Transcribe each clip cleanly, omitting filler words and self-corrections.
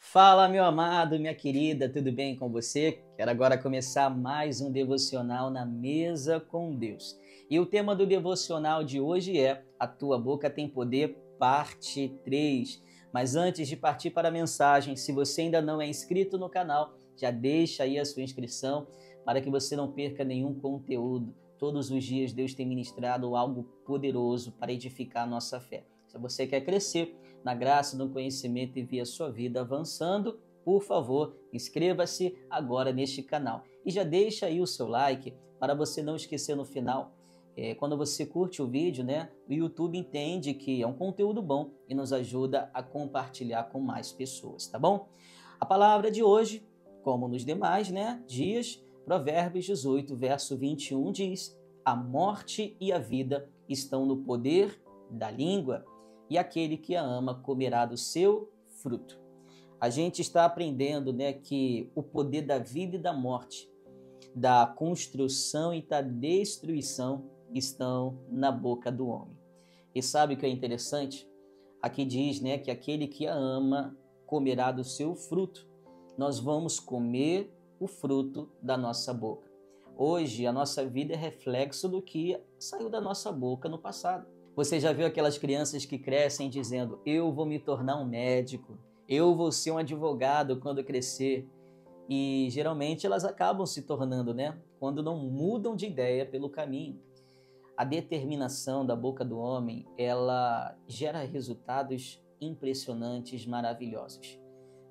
Fala, meu amado, minha querida, tudo bem com você? Quero agora começar mais um devocional na mesa com Deus. E o tema do devocional de hoje é A Tua Boca Tem Poder, parte 3. Mas antes de partir para a mensagem, se você ainda não é inscrito no canal, já deixa aí a sua inscrição para que você não perca nenhum conteúdo. Todos os dias Deus tem ministrado algo poderoso para edificar a nossa fé. Se você quer crescer na graça, no conhecimento e ver a sua vida avançando, por favor, inscreva-se agora neste canal. E já deixa aí o seu like para você não esquecer no final. Quando você curte o vídeo, né, o YouTube entende que é um conteúdo bom e nos ajuda a compartilhar com mais pessoas, tá bom? A palavra de hoje, como nos demais, né, dias, Provérbios 18, verso 21 diz: A morte e a vida estão no poder da língua, e aquele que a ama comerá do seu fruto. A gente está aprendendo, né, que o poder da vida e da morte, da construção e da destruição estão na boca do homem. E sabe o que é interessante? Aqui diz, né, que aquele que a ama comerá do seu fruto. Nós vamos comer o fruto da nossa boca. Hoje, a nossa vida é reflexo do que saiu da nossa boca no passado. Você já viu aquelas crianças que crescem dizendo: eu vou me tornar um médico, eu vou ser um advogado quando crescer? E geralmente elas acabam se tornando, né? Quando não mudam de ideia pelo caminho. A determinação da boca do homem, ela gera resultados impressionantes, maravilhosos.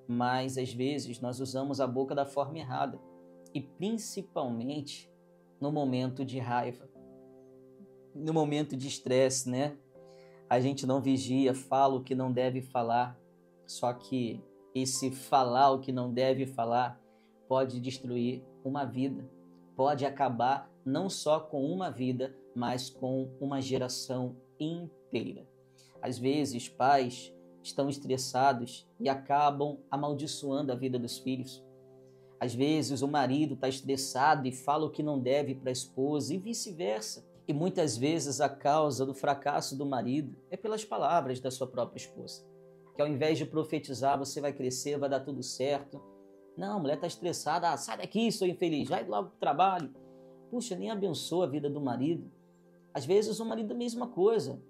Mas às vezes nós usamos a boca da forma errada, e principalmente no momento de raiva. No momento de estresse, né? A gente não vigia, fala o que não deve falar, só que esse falar o que não deve falar pode destruir uma vida, pode acabar não só com uma vida, mas com uma geração inteira. Às vezes, pais estão estressados e acabam amaldiçoando a vida dos filhos. Às vezes, o marido está estressado e fala o que não deve para a esposa e vice-versa. E muitas vezes a causa do fracasso do marido é pelas palavras da sua própria esposa. Que ao invés de profetizar, você vai crescer, vai dar tudo certo. Não, a mulher está estressada, sai daqui, sou infeliz, vai logo para o trabalho. Puxa, nem abençoa a vida do marido. Às vezes o marido é a mesma coisa,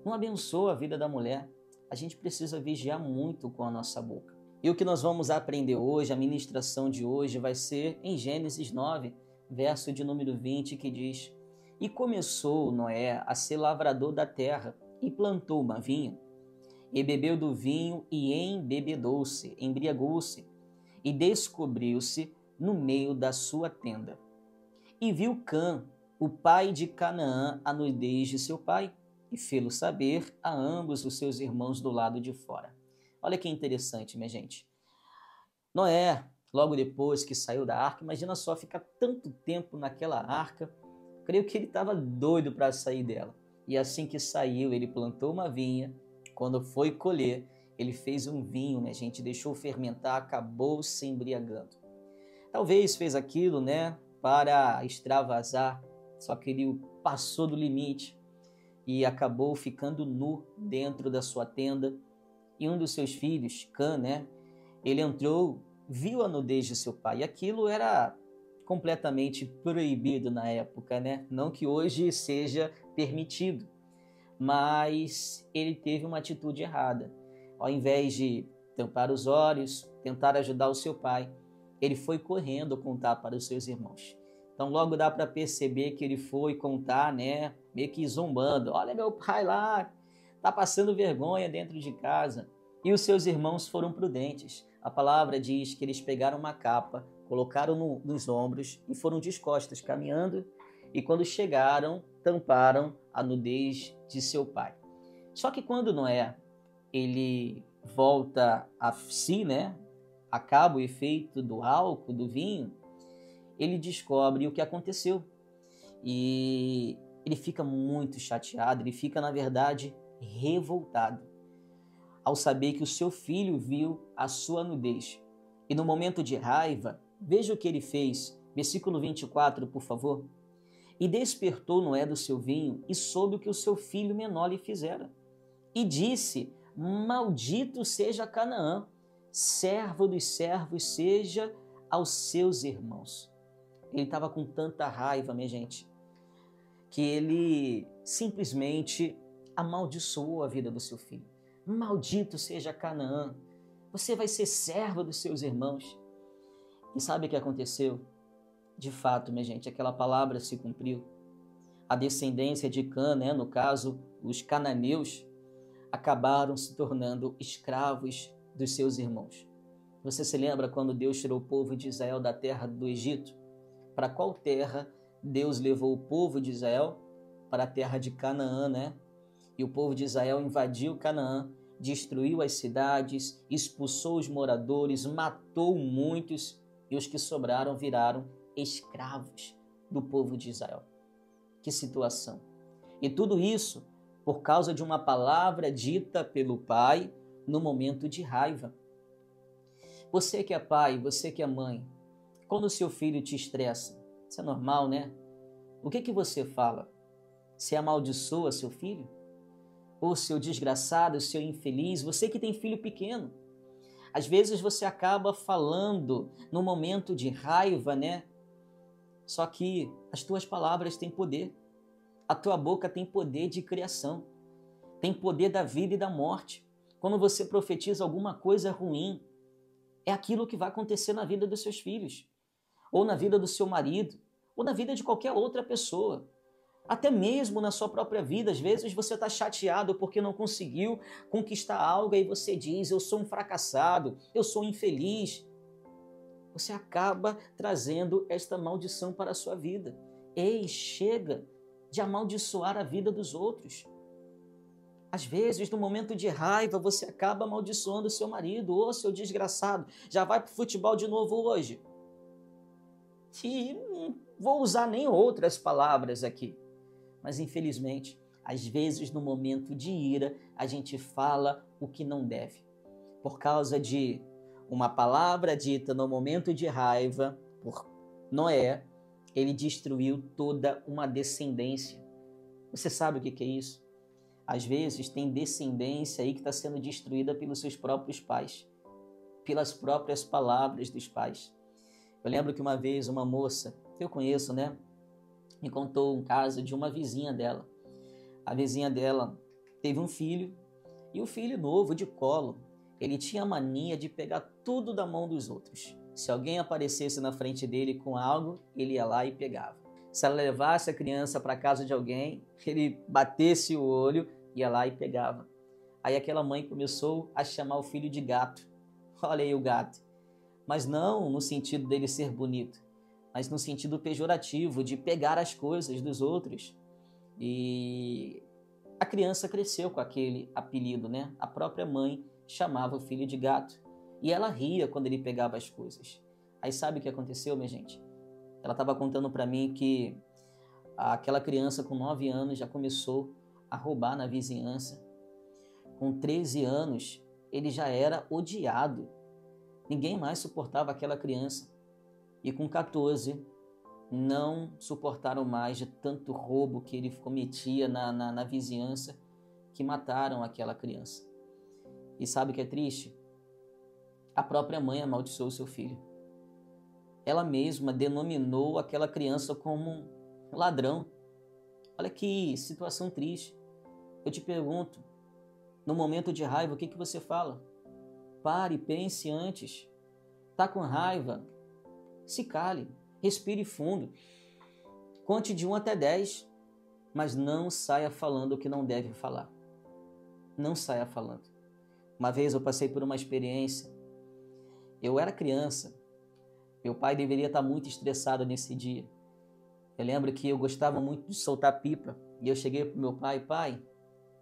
não abençoa a vida da mulher. A gente precisa vigiar muito com a nossa boca. E o que nós vamos aprender hoje, a ministração de hoje, vai ser em Gênesis 9, verso de número 20, que diz: E começou Noé a ser lavrador da terra, e plantou uma vinha, e bebeu do vinho, e embebedou-se, embriagou-se, e descobriu-se no meio da sua tenda. E viu Cã, o pai de Canaã, a nudez de seu pai, e fê-lo saber a ambos os seus irmãos do lado de fora. Olha que interessante, minha gente. Noé, logo depois que saiu da arca, imagina só ficar tanto tempo naquela arca. Creio que ele estava doido para sair dela. E assim que saiu, ele plantou uma vinha. Quando foi colher, ele fez um vinho, minha gente, deixou fermentar, acabou se embriagando. Talvez fez aquilo, né, para extravasar, só que ele passou do limite e acabou ficando nu dentro da sua tenda. E um dos seus filhos, Cã, né, ele entrou, viu a nudez de seu pai. E aquilo era completamente proibido na época, né? Não que hoje seja permitido, mas ele teve uma atitude errada. Ao invés de tampar os olhos, tentar ajudar o seu pai, ele foi correndo contar para os seus irmãos. Então logo dá para perceber que ele foi contar, né, meio que zombando: olha meu pai lá, tá passando vergonha dentro de casa. E os seus irmãos foram prudentes. A palavra diz que eles pegaram uma capa, colocaram nos ombros e foram de costas caminhando, e quando chegaram, tamparam a nudez de seu pai. Só que quando Noé, ele volta a si, né, acaba o efeito do álcool, do vinho, ele descobre o que aconteceu. E ele fica muito chateado, ele fica, na verdade, revoltado ao saber que o seu filho viu a sua nudez. E no momento de raiva, veja o que ele fez. Versículo 24, por favor. E despertou Noé do seu vinho e soube o que o seu filho menor lhe fizera. E disse: Maldito seja Canaã, servo dos servos seja aos seus irmãos. Ele estava com tanta raiva, minha gente, que ele simplesmente amaldiçoou a vida do seu filho. Maldito seja Canaã, você vai ser servo dos seus irmãos. E sabe o que aconteceu? De fato, minha gente, aquela palavra se cumpriu. A descendência de Cã, no caso, os cananeus, acabaram se tornando escravos dos seus irmãos. Você se lembra quando Deus tirou o povo de Israel da terra do Egito? Para qual terra Deus levou o povo de Israel? Para a terra de Canaã, E o povo de Israel invadiu Canaã, destruiu as cidades, expulsou os moradores, matou muitos, e os que sobraram viraram escravos do povo de Israel. Que situação! E tudo isso por causa de uma palavra dita pelo pai no momento de raiva. Você que é pai, você que é mãe, quando o seu filho te estressa, isso é normal, O que você fala? Você amaldiçoa seu filho? Ou seu desgraçado, seu infeliz, você que tem filho pequeno? Às vezes você acaba falando no momento de raiva, Só que as tuas palavras têm poder. A tua boca tem poder de criação. Tem poder da vida e da morte. Quando você profetiza alguma coisa ruim, é aquilo que vai acontecer na vida dos seus filhos, ou na vida do seu marido, ou na vida de qualquer outra pessoa. Até mesmo na sua própria vida, às vezes você está chateado porque não conseguiu conquistar algo e você diz, eu sou um fracassado, eu sou infeliz. Você acaba trazendo esta maldição para a sua vida. Ei, chega de amaldiçoar a vida dos outros. Às vezes, no momento de raiva, você acaba amaldiçoando o seu marido, ou seu desgraçado, já vai para o futebol de novo hoje. E não vou usar nem outras palavras aqui. Mas, infelizmente, às vezes, no momento de ira, a gente fala o que não deve. Por causa de uma palavra dita no momento de raiva por Noé, ele destruiu toda uma descendência. Você sabe o que é isso? Às vezes tem descendência aí que está sendo destruída pelos seus próprios pais, pelas próprias palavras dos pais. Eu lembro que uma vez uma moça, que eu conheço, me contou um caso de uma vizinha dela. A vizinha dela teve um filho, e o filho novo, de colo, ele tinha a mania de pegar tudo da mão dos outros. Se alguém aparecesse na frente dele com algo, ele ia lá e pegava. Se ela levasse a criança para casa de alguém, ele batesse o olho, ia lá e pegava. Aí aquela mãe começou a chamar o filho de gato. Olha aí o gato. Mas não no sentido dele ser bonito, mas no sentido pejorativo de pegar as coisas dos outros. E a criança cresceu com aquele apelido, A própria mãe chamava o filho de gato. E ela ria quando ele pegava as coisas. Aí sabe o que aconteceu, minha gente? Ela estava contando para mim que aquela criança com 9 anos já começou a roubar na vizinhança. Com 13 anos, ele já era odiado. Ninguém mais suportava aquela criança. E com 14, não suportaram mais de tanto roubo que ele cometia na vizinhança, que mataram aquela criança. E sabe o que é triste? A própria mãe amaldiçoou seu filho. Ela mesma denominou aquela criança como um ladrão. Olha que situação triste. Eu te pergunto, no momento de raiva, o que você fala? Pare, pense antes. Tá com raiva? Se cale, respire fundo. Conte de 1 até 10, mas não saia falando o que não deve falar. Não saia falando. Uma vez eu passei por uma experiência. Eu era criança. Meu pai deveria estar muito estressado nesse dia. Eu lembro que eu gostava muito de soltar pipa. E eu cheguei para o meu pai, pai,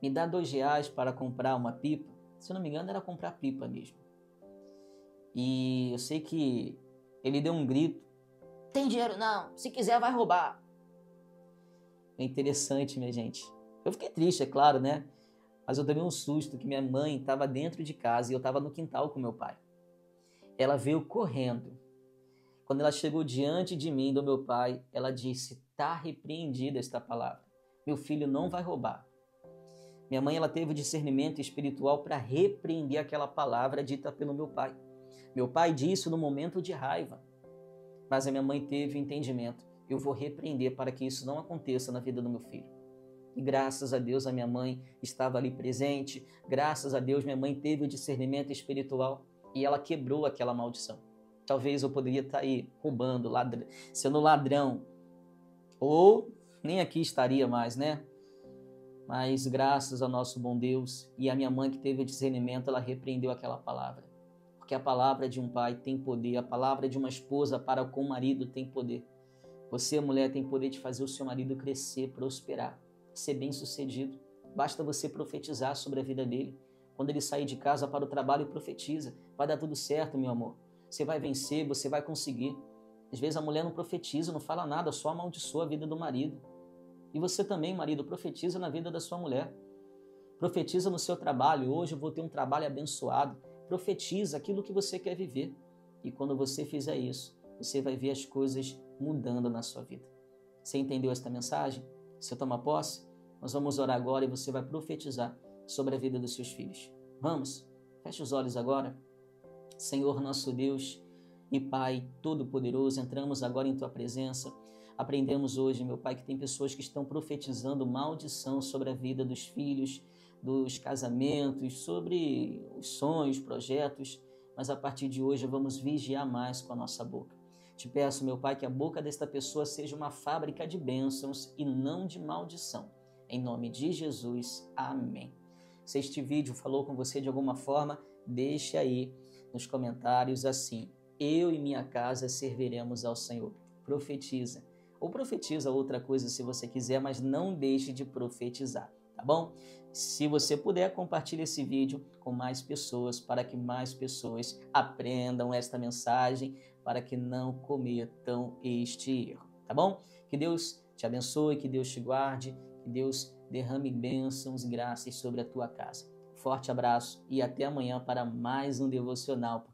me dá R$2 para comprar uma pipa. Se eu não me engano, era comprar pipa mesmo. E eu sei que ele deu um grito. Tem dinheiro não, se quiser vai roubar. É interessante, minha gente. Eu fiquei triste, é claro, Mas eu tomei um susto que minha mãe estava dentro de casa e eu estava no quintal com meu pai. Ela veio correndo. Quando ela chegou diante de mim, do meu pai, ela disse, está repreendida esta palavra. Meu filho não vai roubar. Minha mãe ela teve o discernimento espiritual para repreender aquela palavra dita pelo meu pai. Meu pai disse no momento de raiva, mas a minha mãe teve o entendimento. Eu vou repreender para que isso não aconteça na vida do meu filho. E graças a Deus a minha mãe estava ali presente, graças a Deus minha mãe teve o discernimento espiritual e ela quebrou aquela maldição. Talvez eu poderia estar aí roubando, sendo ladrão, ou nem aqui estaria mais, né? Mas graças ao nosso bom Deus e a minha mãe que teve o discernimento, ela repreendeu aquela palavra. Porque a palavra de um pai tem poder, a palavra de uma esposa para com o marido tem poder. Você, mulher, tem poder de fazer o seu marido crescer, prosperar, ser bem-sucedido. Basta você profetizar sobre a vida dele. Quando ele sair de casa para o trabalho, profetiza. Vai dar tudo certo, meu amor. Você vai vencer, você vai conseguir. Às vezes a mulher não profetiza, não fala nada, só amaldiçoa a vida do marido. E você também, marido, profetiza na vida da sua mulher. Profetiza no seu trabalho. Hoje eu vou ter um trabalho abençoado. Profetiza aquilo que você quer viver. E quando você fizer isso, você vai ver as coisas mudando na sua vida. Você entendeu esta mensagem? Você toma posse? Nós vamos orar agora e você vai profetizar sobre a vida dos seus filhos. Vamos? Feche os olhos agora. Senhor nosso Deus e Pai Todo-Poderoso, entramos agora em Tua presença. Aprendemos hoje, meu Pai, que tem pessoas que estão profetizando maldição sobre a vida dos filhos, dos casamentos, sobre os sonhos, projetos, mas a partir de hoje vamos vigiar mais com a nossa boca. Te peço, meu Pai, que a boca desta pessoa seja uma fábrica de bênçãos e não de maldição. Em nome de Jesus, amém. Se este vídeo falou com você de alguma forma, deixe aí nos comentários assim: eu e minha casa serviremos ao Senhor. Profetiza. Ou profetiza outra coisa se você quiser, mas não deixe de profetizar, tá bom? Se você puder, compartilhe esse vídeo com mais pessoas, para que mais pessoas aprendam esta mensagem, para que não cometam este erro, tá bom? Que Deus te abençoe, que Deus te guarde, que Deus derrame bênçãos e graças sobre a tua casa. Forte abraço e até amanhã para mais um devocional.